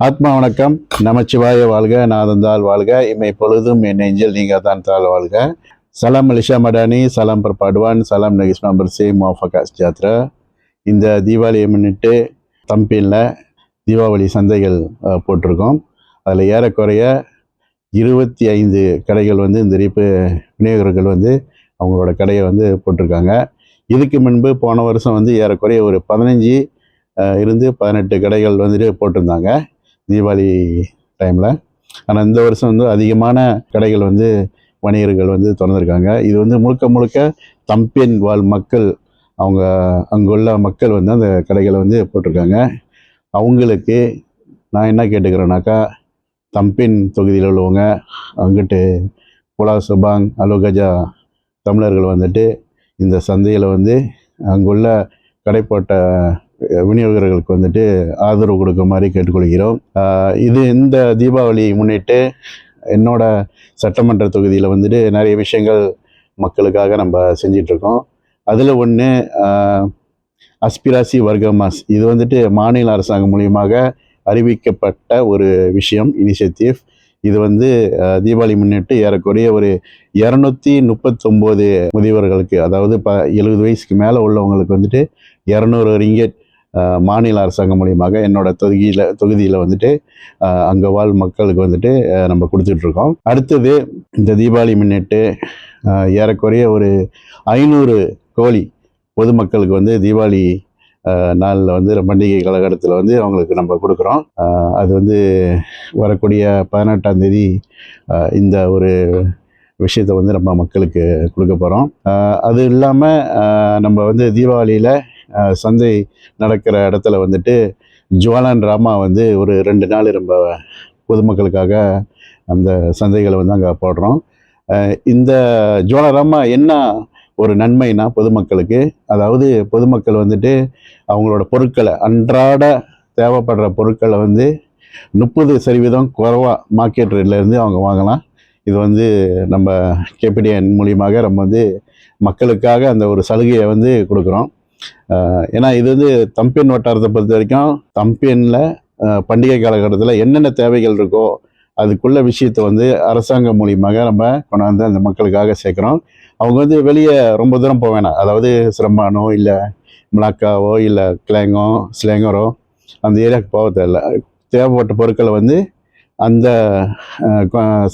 ஆத்மா வணக்கம். நமச்சிவாய வாழ்க, நாதந்தால் வாழ்க, இமை பொழுதும் என் நெஞ்சில் நீங்க தான் தாழ் வாழ்க. சலாம் மலிஷா மடானி, சலாம் பர்பாடுவான், சலாம் நகிஸ்மா பர்சி மோஃபகாஸ் ஜாத்ரா. இந்த தீபாவளியை முன்னிட்டு தம்பியில் தீபாவளி சந்தைகள் போட்டிருக்கோம். அதில் ஏறக்குறைய 25 கடைகள் இந்த ரீப்பு விநியோகர்கள் அவங்களோட கடையை போட்டிருக்காங்க. இதுக்கு முன்பு போன வருஷம் ஏறக்குறைய ஒரு 15 இருந்து 18 கடைகள் போட்டிருந்தாங்க தீபாவளி டைமில். ஆனால் இந்த வருஷம் அதிகமான கடைகள் வணிகர்கள் திறந்துருக்காங்க. இது முழுக்க முழுக்க தம்பியன் வாழ் மக்கள், அவங்க அங்குள்ள மக்கள் அந்த கடைகளை போட்டிருக்காங்க. அவங்களுக்கு நான் என்ன கேட்டுக்கிறேன்னாக்கா, தம்பியன் தொகுதியில் உள்ளவங்க அங்கிட்டு புலா சுபாங் அலுகஜா தமிழர்கள் இந்த சந்தையில் அங்குள்ள கடைப்போட்ட விநியோகர்களுக்கு ஆதரவு கொடுக்க மாதிரி கேட்டுக்கொள்கிறோம். இது இந்த தீபாவளி முன்னிட்டு என்னோட சட்டமன்ற தொகுதியில் நிறைய விஷயங்கள் மக்களுக்காக நம்ம செஞ்சிட்ருக்கோம். அதில் ஒன்று அஸ்பிராசி வர்க்கமாஸ். இது மாநில அரசாங்கம் மூலியமாக அறிவிக்கப்பட்ட ஒரு விஷயம், இனிஷியேட்டிவ். இது தீபாவளி முன்னிட்டு ஏறக்குறைய ஒரு 239 முதியவர்களுக்கு, அதாவது 70 வயசுக்கு மேலே உள்ளவங்களுக்கு 200 ரிங்கெட் மாநில அரசாங்கம் மூலியமாக என்னோட தொகுதியில் அங்கே வாழ் மக்களுக்கு நம்ம கொடுத்துட்ருக்கோம். அடுத்தது இந்த தீபாவளி முன்னிட்டு ஏறக்குறைய ஒரு 500 கோழி பொதுமக்களுக்கு தீபாவளி நாளில் பண்டிகை காலகட்டத்தில் அவங்களுக்கு நம்ம கொடுக்குறோம். அது வரக்கூடிய 18ஆம் தேதி இந்த ஒரு விஷயத்தை நம்ம மக்களுக்கு கொடுக்க போகிறோம். அது இல்லாமல் நம்ம தீபாவளியில் சந்தை நடக்கிற இடத்துல ஜுவாலான் ராமா ஒரு 2 நாள் நம்ம பொதுமக்களுக்காக அந்த சந்தைகளை அங்கே போடுறோம். இந்த ஜுவாலான் ராமா என்ன ஒரு நன்மைனா பொதுமக்களுக்கு, அதாவது பொதுமக்கள் அவங்களோட பொருட்களை, அன்றாட தேவைப்படுற பொருட்களை 30% குறைவாக மார்க்கெட் ரேட்லேருந்து அவங்க வாங்கலாம். இது நம்ம கேபிடிஎன் மூலியமாக நம்ம மக்களுக்காக அந்த ஒரு சலுகையை கொடுக்குறோம். ஏன்னா இது தம்பியன் வட்டாரத்தை பொறுத்த வரைக்கும் தம்பியனில் பண்டிகை காலகட்டத்தில் என்னென்ன தேவைகள் இருக்கோ அதுக்குள்ள விஷயத்தை அரசாங்கம் மூலியமாக நம்ம கொண்டாந்து அந்த மக்களுக்காக சேர்க்குறோம். அவங்க வெளியே ரொம்ப தூரம் போக வேணாம். அதாவது சிரம்பானோ இல்லை மிளாக்காவோ இல்லை கிளாங்கோ ஸ்லேங்கரோ அந்த ஏரியாவுக்கு போக தேவையில்லை. தேவைப்பட்ட பொருட்களை அந்த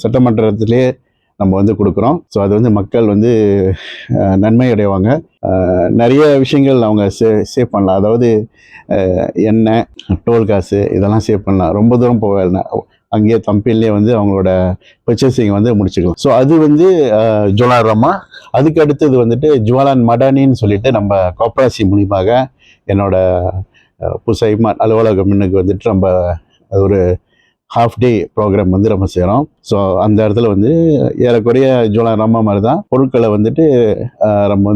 சட்டமன்றத்திலே நம்ம கொடுக்குறோம். ஸோ அது மக்கள் நன்மை அடைவாங்க. நிறைய விஷயங்கள் அவங்க சேவ் பண்ணலாம். அதாவது எண்ணெய், டோல் காசு இதெல்லாம் சேவ் பண்ணலாம். ரொம்ப தூரம் போக வேணாம், அங்கேயே தம்பியிலே அவங்களோட பர்ச்சேசிங் முடிச்சுக்கலாம். ஸோ அது ஜுவாலான் ராமா. அதுக்கு அடுத்தது ஜுவாலான் மடானின்னு சொல்லிட்டு நம்ம கோப்ராசி மூலியமாக என்னோட புசைமான் அலுவலகம் முன்னுக்கு நம்ம ஒரு ஹாஃப் டே ப்ரோக்ராம் நம்ம செய்கிறோம். ஸோ அந்த இடத்துல ஏறக்குறைய ஜுவாலான் ராமா மாதிரி தான் பொருட்களை நம்ம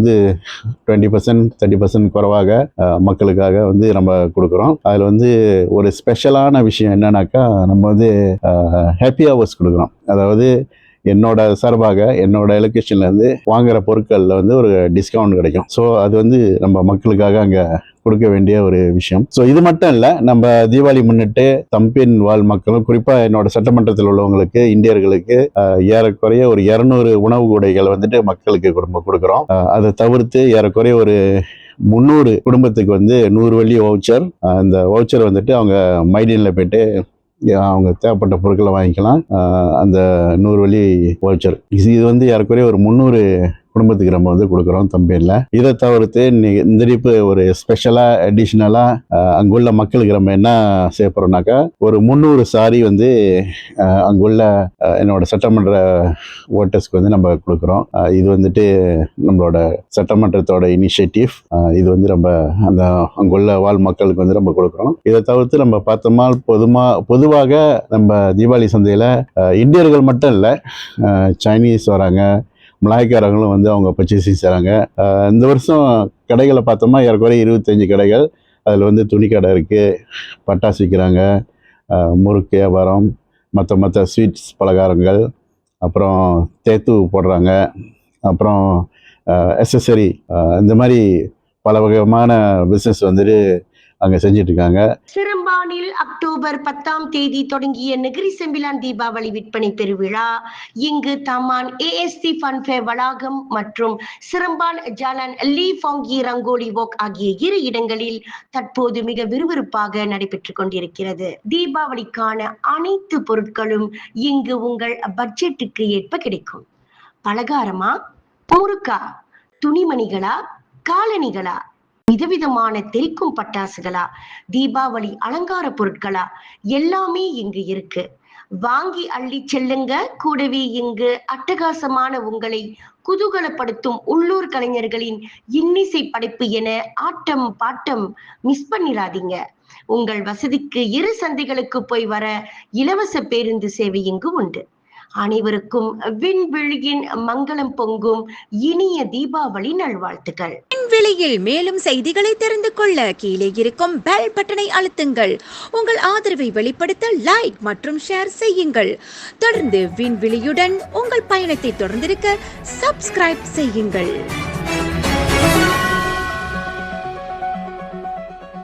20% 30% குறைவாக மக்களுக்காக நம்ம கொடுக்குறோம். அதில் ஒரு ஸ்பெஷலான விஷயம் என்னன்னாக்கா, நம்ம ஹாப்பி ஹவர்ஸ் கொடுக்குறோம். அதாவது என்னோட சார்பாக என்னோட எலொகேஷன்லேருந்து வாங்குகிற பொருட்களில் ஒரு டிஸ்கவுண்ட் கிடைக்கும். ஸோ அது நம்ம மக்களுக்காக அங்கே கொடுக்க வேண்டிய ஒரு விஷயம். ஸோ இது மட்டும் இல்லை, நம்ம தீபாவளி முன்னிட்டு தம்பியன் வாழ் மக்களும், குறிப்பாக என்னோட சட்டமன்றத்தில் உள்ளவங்களுக்கு, இந்தியர்களுக்கு ஏறக்குறைய ஒரு 200 உணவு கூடைகளை மக்களுக்கு கொடுக்குறோம். அதை தவிர்த்து ஏறக்குறைய ஒரு 300 குடும்பத்துக்கு 100 வெள்ளி வவுச்சர். அந்த வவுச்சர் அவங்க மைடினில் போய்ட்டு அவங்க தேவைப்பட்ட பொருட்களை வாங்கிக்கலாம். அந்த 100 வெள்ளி வவுச்சர் இது ஏறக்குறைய ஒரு 300 குடும்பத்துக்கு நம்ம கொடுக்குறோம் தம்பியில். இதை தவிர்த்து இந்த ரீப்பு ஒரு ஸ்பெஷலாக அடிஷ்னலாக அங்குள்ள மக்களுக்கு நம்ம என்ன செய்ய போகிறோம்னாக்கா, ஒரு 300 சாரி அங்குள்ள என்னோட சட்டமன்ற ஓட்டர்ஸ்க்கு நம்ம கொடுக்குறோம். இது நம்மளோட சட்டமன்றத்தோட இனிஷியேட்டிவ். இது நம்ம அந்த அங்குள்ள வாழ் மக்களுக்கு நம்ம கொடுக்குறோம். இதை தவிர்த்து நம்ம பார்த்தோமா பொதுவாக நம்ம தீபாவளி சந்தையில் இந்தியர்கள் மட்டும் இல்லை, சைனீஸ் வராங்க, மலாய்க்காரங்களும் அவங்க பர்ச்சேசிங் செய்கிறாங்க. இந்த வருஷம் கடைகளை பார்த்தோமா ஏறக்குறைய 25 கடைகள். அதில் துணி கடை இருக்குது, பட்டாசு விற்கிறாங்க, முறுக்கு வியாபாரம், மற்ற ஸ்வீட்ஸ் பலகாரங்கள், அப்புறம் தேத்து போடுறாங்க, அப்புறம் அக்சசரி, இந்த மாதிரி பல வகையான பிஸ்னஸ் அங்கே செஞ்சுட்டு இருக்காங்க. சிரம்பானில் அக்டோபர் 10ஆம் தேதி தொடங்கிய நெகிரி செம்பிலான் தீபாவளி விற்பனை பெருவிழா இங்கு தமான் ஏஎஸ்டி ஃபன்ஃபேர் வளாகம் மற்றும் சிரம்பான் ஜாலான் லீ ஃபாங்கி ரங்கோலி வாக் ஆகிய 2 இடங்களில் தற்போது மிக விறுவிறுப்பாக நடைபெற்றுக் கொண்டிருக்கிறது. தீபாவளிக்கான அனைத்து பொருட்களும் இங்கு உங்கள் பட்ஜெட்டுக்கு ஏற்ப கிடைக்கும். பலகாரமா, முறுக்கா, துணிமணிகளா, காலணிகளா, விதவிதமான தெரிக்கும் பட்டாசுகளா, தீபாவளி அலங்கார பொருட்களா, எல்லாமே இங்கு இருக்கு. வாங்கி அள்ளி செல்லுங்க. கூடவே இங்கு அட்டகாசமான உங்களை குதூகலப்படுத்தும் உள்ளூர் கலைஞர்களின் இன்னிசை படைப்பு என ஆட்டம் பாட்டம் மிஸ் பண்ணிடாதீங்க. உங்கள் வசதிக்கு 2 சந்தைகளுக்கு போய் வர இலவச பேருந்து சேவை இங்கு உண்டு. அனைவருக்கும் விண்வெளியின் மங்களம் பொங்கும் இனிய தீபாவளி நல்வாழ்த்துக்கள். விண்வெளியில் மேலும் செய்திகளை தெரிந்து கொள்ள கீழே இருக்கும் பெல் பட்டனை அழுத்துங்கள். உங்கள் ஆதரவை வெளிப்படுத்த லைக் மற்றும் ஷேர் செய்யுங்கள். தொடர்ந்து விண்வெளியுடன் உங்கள் பயணத்தை தொடர்ந்திருக்க சப்ஸ்கிரைப் செய்யுங்கள்.